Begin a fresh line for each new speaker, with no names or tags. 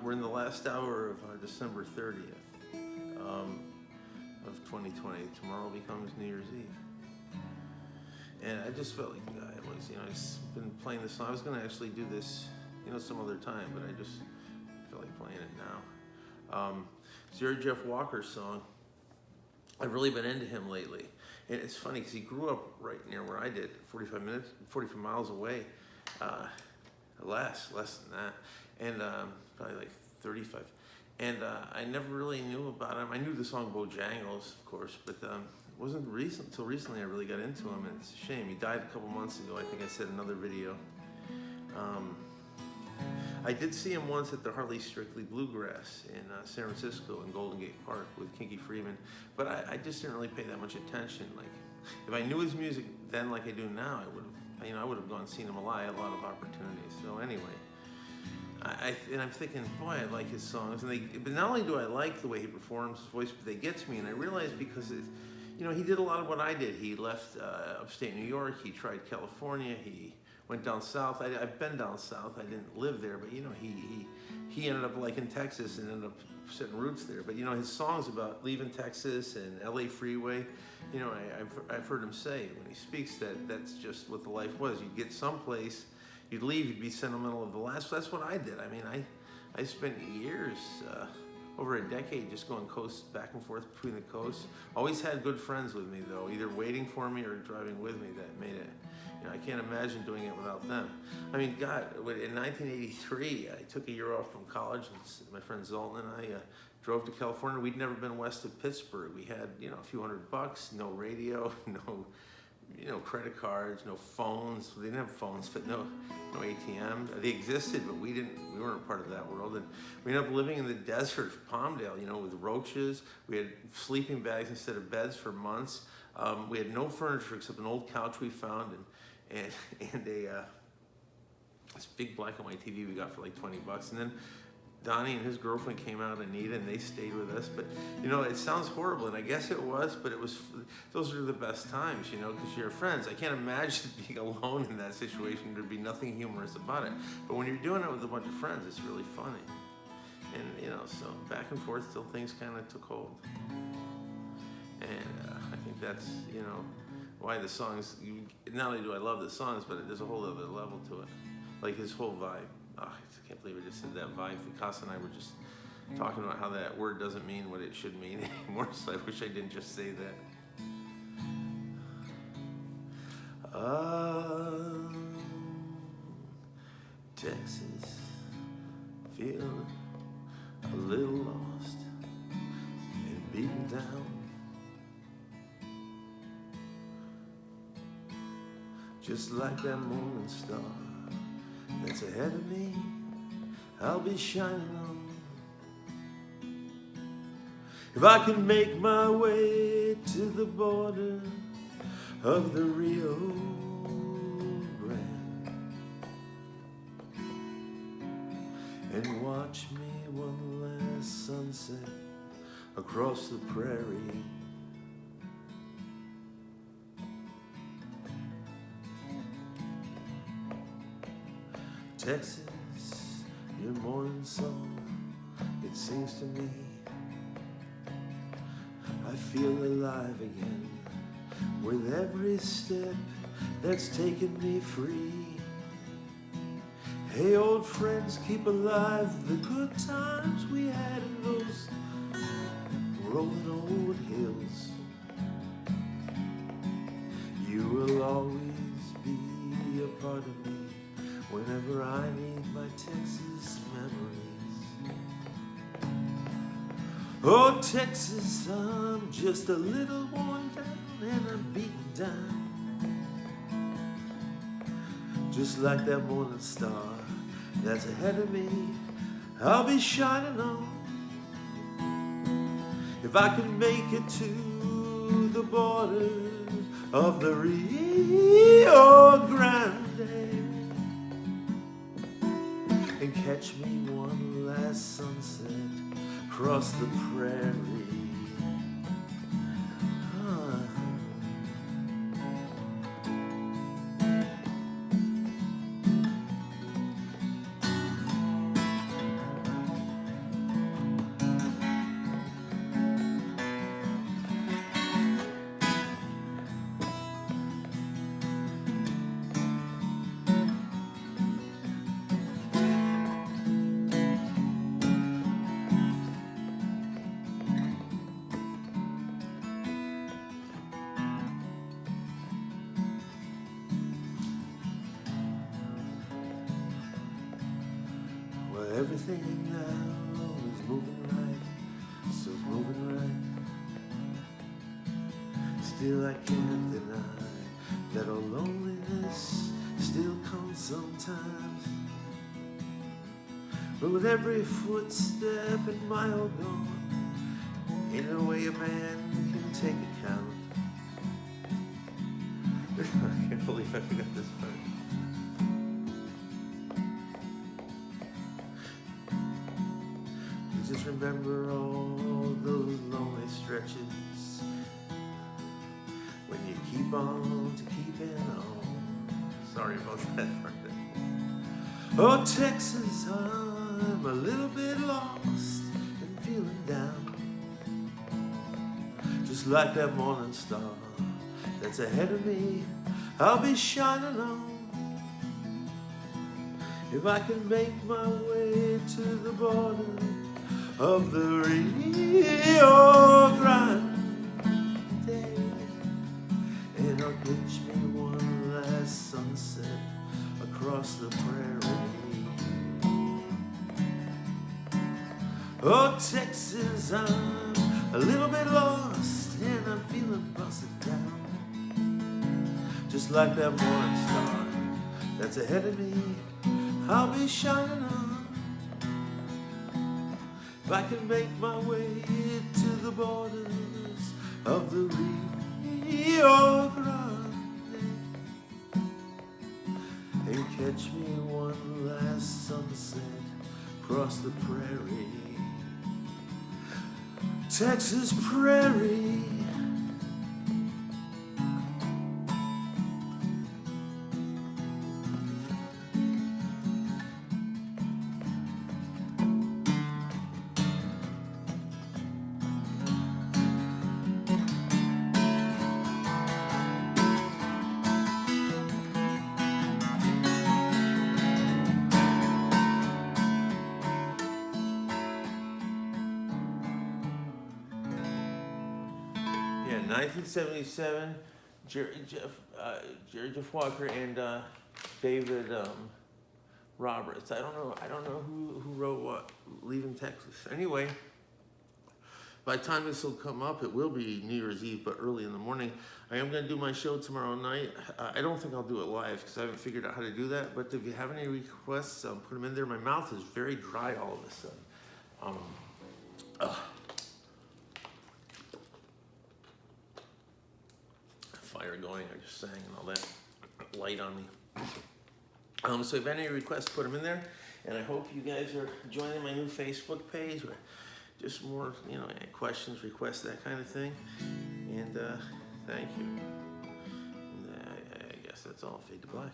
we're in the last hour of December 30th of 2020. Tomorrow becomes New Year's Eve. And I just felt like I was, I've been playing this song. I was going to actually do this, some other time, but I just feel like playing it now. It's your Jeff Walker song. I've really been into him lately. And it's funny because he grew up right near where I did, 45 miles away. Less than that. And probably like 35. And I never really knew about him. I knew the song Bojangles, of course, but it wasn't until recently I really got into him, and it's a shame. He died a couple months ago. I think I said in another video. I did see him once at the Harley Strictly Bluegrass in San Francisco in Golden Gate Park with Kinky Freeman, but I just didn't really pay that much attention. Like, if I knew his music then like I do now, I would have gone and seen him alive. I had a lot of opportunities. So anyway, I'm thinking, boy, I like his songs, but not only do I like the way he performs his voice, but they get to me, and I realized because he did a lot of what I did. He left upstate New York. He tried California. He went down south. I've been down south. I didn't live there, but he ended up liking Texas and ended up setting roots there. But his songs about leaving Texas and LA Freeway, I've heard him say when he speaks that's just what the life was. You'd get someplace, you'd leave, you'd be sentimental of the last. That's what I did. I mean, I spent years, over a decade, just going back and forth between the coasts. Always had good friends with me though, either waiting for me or driving with me. That made it. I can't imagine doing it without them. I mean, God, in 1983, I took a year off from college, and my friend Zoltan and I drove to California. We'd never been west of Pittsburgh. We had, a few $100, no radio, no, credit cards, no phones. They didn't have phones, but no ATM. They existed, but we weren't a part of that world. And we ended up living in the desert of Palmdale, with roaches. We had sleeping bags instead of beds for months. We had no furniture except an old couch we found and this big black and white TV we got for like $20. And then Donnie and his girlfriend came out, Anita, and they stayed with us. But it sounds horrible, and I guess it was, but those are the best times, because you're friends. I can't imagine being alone in that situation. There'd be nothing humorous about it. But when you're doing it with a bunch of friends, it's really funny. And so back and forth till things kind of took hold. And I think that's why the songs, not only do I love the songs, but there's a whole other level to it. Like his whole vibe. Oh, I can't believe I just said that vibe. Casa and I were just talking about how that word doesn't mean what it should mean anymore, so I wish I didn't just say that. Texas, feeling a little lost and beaten down. Just like that morning star that's ahead of me, I'll be shining on. If I can make my way to the border of the Rio Grande and watch me one last sunset across the prairie. Texas, your morning song, it sings to me. I feel alive again with every step that's taken me free. Hey, old friends, keep alive the good times we had in those rolling old hills. You will always be a part of me whenever I need my Texas memories. Oh, Texas, I'm just a little worn down and I'm beaten down. Just like that morning star that's ahead of me, I'll be shining on. If I can make it to the borders of the Rio Grande and catch me one last sunset across the prairie. everything now is moving right, so it's moving right. Still I can't deny that our loneliness still comes sometimes. But with every footstep and mile gone, ain't no way a man can take account. I can't believe I forgot this part. You just remember all those lonely stretches when you keep on to keeping on. Sorry about that part. Oh, Texas, I'm a little bit lost and feeling down, just like that morning star that's ahead of me. I'll be shining on if I can make my way to the border of the Rio Grande, and I'll catch me one last sunset across the prairie. Oh, Texas, I'm a little bit lost and I'm feeling busted down, just like that morning star that's ahead of me. I'll be shining on if I can make my way to the borders of the Rio Grande, and catch me one last sunset across the prairie, Texas prairie. Yeah, 1977, Jerry Jeff Walker and David Roberts. I don't know who wrote what. Leavin, Texas. Anyway, by the time this will come up, it will be New Year's Eve, but early in the morning. I am going to do my show tomorrow night. I don't think I'll do it live because I haven't figured out how to do that. But if you have any requests, put them in there. My mouth is very dry all of a sudden. Fire going, I just sang and all that light on me. So if you have any requests, put them in there. And I hope you guys are joining my new Facebook page where just more, any questions, requests, that kind of thing. And thank you. And I guess that's all. Fade to black.